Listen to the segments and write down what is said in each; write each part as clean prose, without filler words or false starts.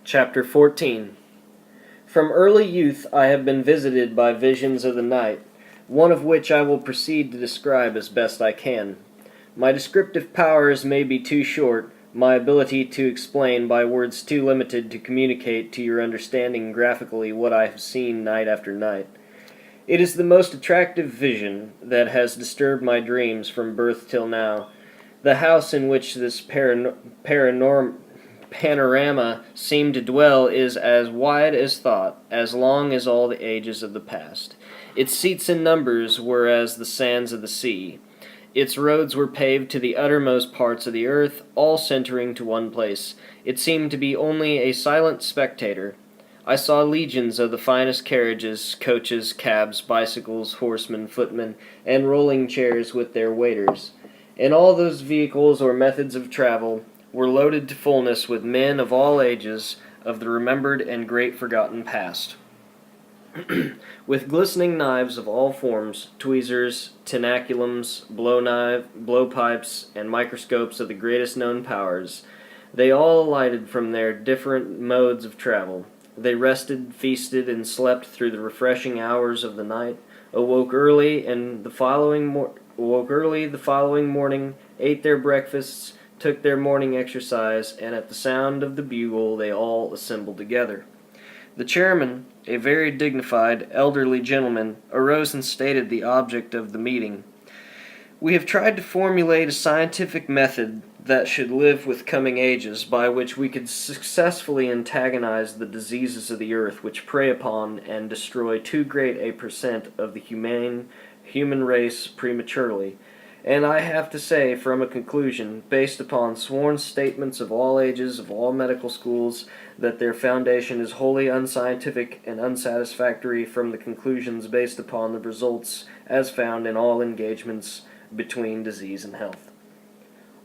Chapter 14. From early youth I have been visited by visions of the night, one of which I will proceed to describe as best I can. My descriptive powers may be too short, my ability to explain by words too limited to communicate to your understanding graphically what I have seen night after night. It is the most attractive vision that has disturbed my dreams from birth till now. The house in which this panorama seemed to dwell is as wide as thought, as long as all the ages of the past. Its seats and numbers were as the sands of the sea. Its roads were paved to the uttermost parts of the earth, all centering to one place. It seemed to be only a silent spectator. I saw legions of the finest carriages, coaches, cabs, bicycles, horsemen, footmen, and rolling chairs with their waiters. And all those vehicles or methods of travel were loaded to fullness with men of all ages of the remembered and great forgotten past. With glistening knives of all forms, tweezers, tenaculums, blowpipes, and microscopes of the greatest known powers, they all alighted from their different modes of travel. They rested, feasted, and slept through the refreshing hours of the night, awoke early the following morning, ate their breakfasts, took their morning exercise, and at the sound of the bugle they all assembled together. The chairman, a very dignified, elderly gentleman, arose and stated the object of the meeting. We have tried to formulate a scientific method that should live with coming ages, by which we could successfully antagonize the diseases of the earth which prey upon and destroy too great a % of the human race prematurely. And I have to say, from a conclusion, based upon sworn statements of all ages, of all medical schools, that their foundation is wholly unscientific and unsatisfactory from the conclusions based upon the results as found in all engagements between disease and health.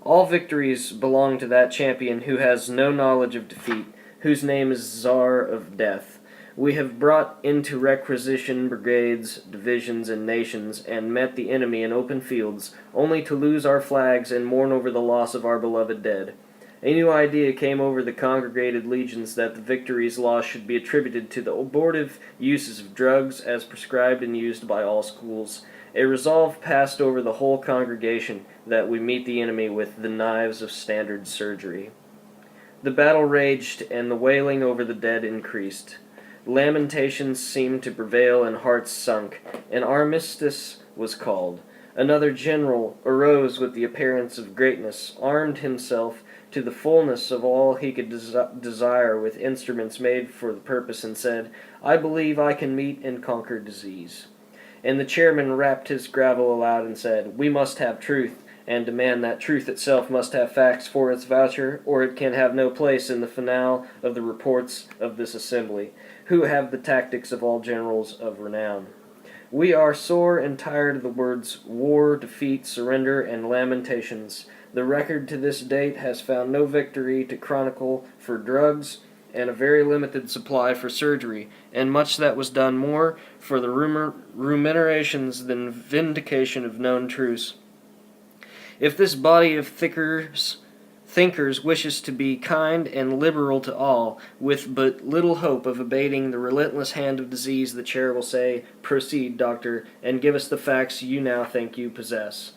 All victories belong to that champion who has no knowledge of defeat, whose name is Czar of Death. We have brought into requisition brigades, divisions, and nations, and met the enemy in open fields, only to lose our flags and mourn over the loss of our beloved dead. A new idea came over the congregated legions that the victory's loss should be attributed to the abortive uses of drugs as prescribed and used by all schools. A resolve passed over the whole congregation that we meet the enemy with the knives of standard surgery. The battle raged, and the wailing over the dead increased. Lamentations seemed to prevail and hearts sunk. An armistice was called. Another general arose with the appearance of greatness, armed himself to the fullness of all he could desire with instruments made for the purpose, and said, "I believe I can meet and conquer disease." And the chairman rapped his gavel aloud and said, "We must have truth, and demand that truth itself must have facts for its voucher, or it can have no place in the finale of the reports of this assembly, who have the tactics of all generals of renown. We are sore and tired of the words war, defeat, surrender, and lamentations. The record to this date has found no victory to chronicle for drugs, and a very limited supply for surgery, and much that was done more for the ruminations than vindication of known truths. If this body of thinkers wishes to be kind and liberal to all, with but little hope of abating the relentless hand of disease, the chair will say, 'Proceed, doctor, and give us the facts you now think you possess.'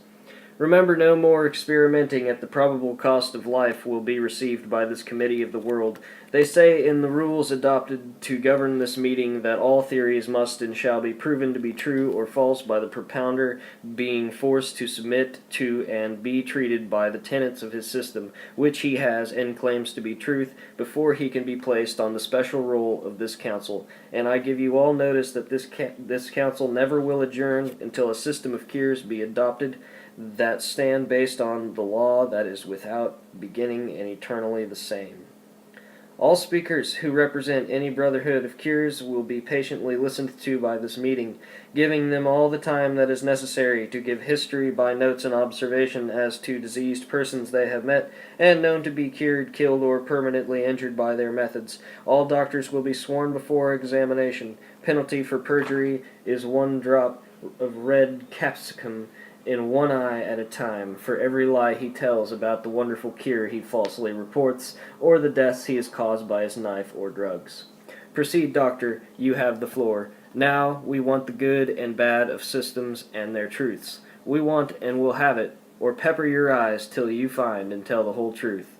Remember, no more experimenting at the probable cost of life will be received by this committee of the world. They say in the rules adopted to govern this meeting that all theories must and shall be proven to be true or false by the propounder being forced to submit to and be treated by the tenets of his system, which he has and claims to be truth, before he can be placed on the special roll of this council. And I give you all notice that this council never will adjourn until a system of cures be adopted that stand based on the law that is without beginning and eternally the same. All speakers who represent any brotherhood of cures will be patiently listened to by this meeting, giving them all the time that is necessary to give history by notes and observation as to diseased persons they have met and known to be cured, killed, or permanently injured by their methods. All doctors will be sworn before examination. Penalty for perjury is 1 drop of red capsicum in one eye at a time for every lie he tells about the wonderful cure he falsely reports, or the deaths he has caused by his knife or drugs. Proceed, doctor, you have the floor. Now we want the good and bad of systems and their truths. We want and will have it, or pepper your eyes till you find and tell the whole truth.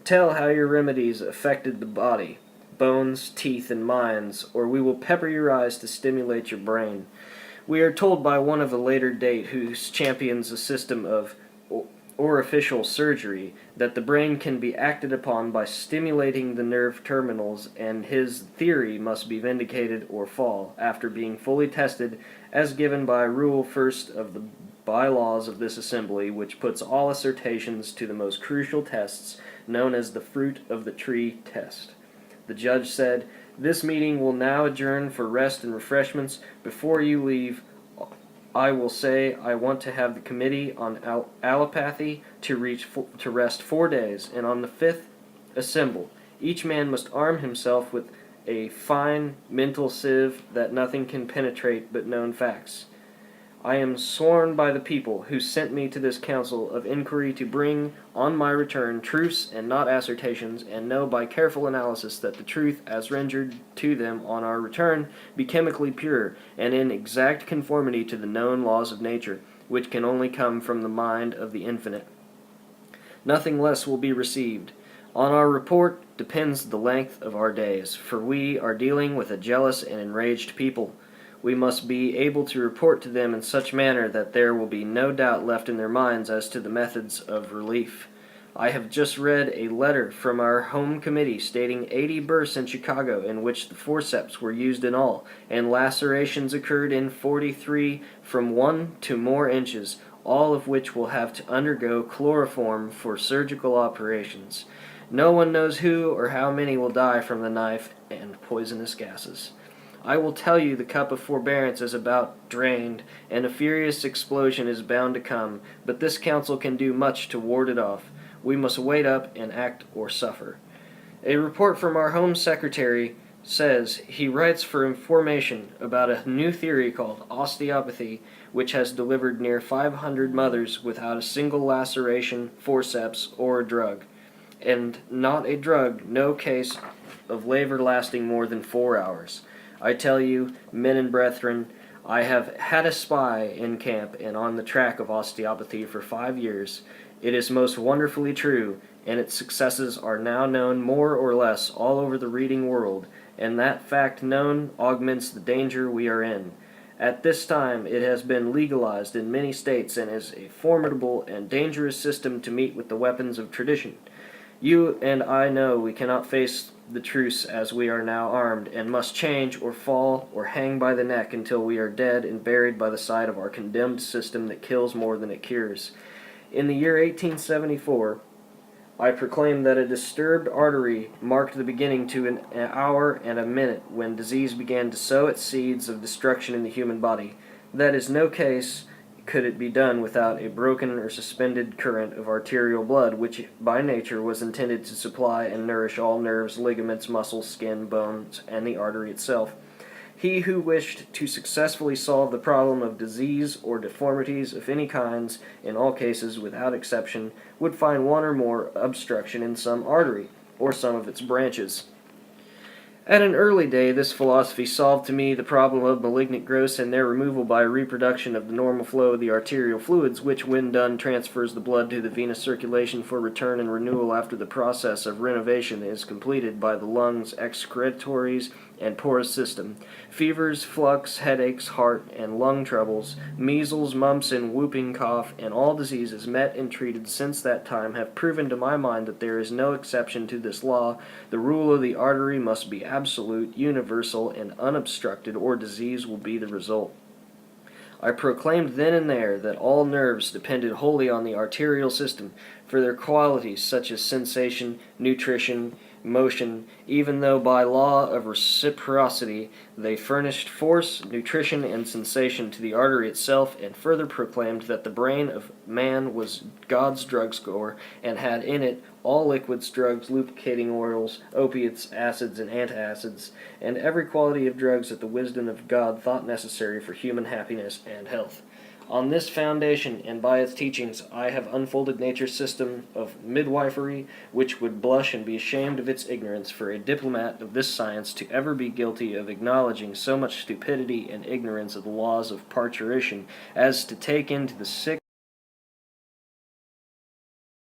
Tell how your remedies affected the body, bones, teeth, and minds, or we will pepper your eyes to stimulate your brain. We are told by one of a later date who champions a system of orificial surgery that the brain can be acted upon by stimulating the nerve terminals, and his theory must be vindicated or fall after being fully tested, as given by Rule First of the bylaws of this assembly, which puts all assertions to the most crucial tests, known as the fruit of the tree test. The judge said, "This meeting will now adjourn for rest and refreshments. Before you leave, I will say I want to have the committee on allopathy to rest 4 days, and on the 5th assemble. Each man must arm himself with a fine mental sieve that nothing can penetrate but known facts. I am sworn by the people who sent me to this council of inquiry to bring, on my return, truths and not assertions, and know by careful analysis that the truth, as rendered to them on our return, be chemically pure, and in exact conformity to the known laws of nature, which can only come from the mind of the infinite. Nothing less will be received. On our report depends the length of our days, for we are dealing with a jealous and enraged people. We must be able to report to them in such manner that there will be no doubt left in their minds as to the methods of relief. I have just read a letter from our home committee stating 80 births in Chicago in which the forceps were used in all, and lacerations occurred in 43 from 1 to more inches, all of which will have to undergo chloroform for surgical operations. No one knows who or how many will die from the knife and poisonous gases. I will tell you the cup of forbearance is about drained, and a furious explosion is bound to come, but this council can do much to ward it off. We must wait up and act or suffer. A report from our Home Secretary says he writes for information about a new theory called osteopathy, which has delivered near 500 mothers without a single laceration, forceps, or a drug. And not a drug, no case of labor lasting more than 4 hours. I tell you, men and brethren, I have had a spy in camp and on the track of osteopathy for 5 years. It is most wonderfully true, and its successes are now known more or less all over the reading world, and that fact known augments the danger we are in. At this time it has been legalized in many states and is a formidable and dangerous system to meet with the weapons of tradition. You and I know we cannot face the truce as we are now armed, and must change or fall or hang by the neck until we are dead and buried by the side of our condemned system that kills more than it cures. In the year 1874, I proclaimed that a disturbed artery marked the beginning to an hour and a minute when disease began to sow its seeds of destruction in the human body. That is no case could it be done without a broken or suspended current of arterial blood, which by nature was intended to supply and nourish all nerves, ligaments, muscles, skin, bones, and the artery itself. He who wished to successfully solve the problem of disease or deformities of any kinds, in all cases without exception, would find one or more obstruction in some artery, or some of its branches. At an early day, this philosophy solved to me the problem of malignant growths and their removal by reproduction of the normal flow of the arterial fluids, which, when done, transfers the blood to the venous circulation for return and renewal after the process of renovation is completed by the lungs, excretories, and porous system. Fevers, flux, headaches, heart and lung troubles, measles, mumps, and whooping cough, and all diseases met and treated since that time have proven to my mind that there is no exception to this law. The rule of the artery must be absolute, universal, and unobstructed, or disease will be the result. I proclaimed then and there that all nerves depended wholly on the arterial system for their qualities such as sensation, nutrition, motion, even though by law of reciprocity they furnished force, nutrition, and sensation to the artery itself, and further proclaimed that the brain of man was God's drug store and had in it all liquids, drugs, lubricating oils, opiates, acids, and antacids, and every quality of drugs that the wisdom of God thought necessary for human happiness and health. On this foundation, and by its teachings, I have unfolded nature's system of midwifery, which would blush and be ashamed of its ignorance for a diplomat of this science to ever be guilty of acknowledging so much stupidity and ignorance of the laws of parturition as to take into the sick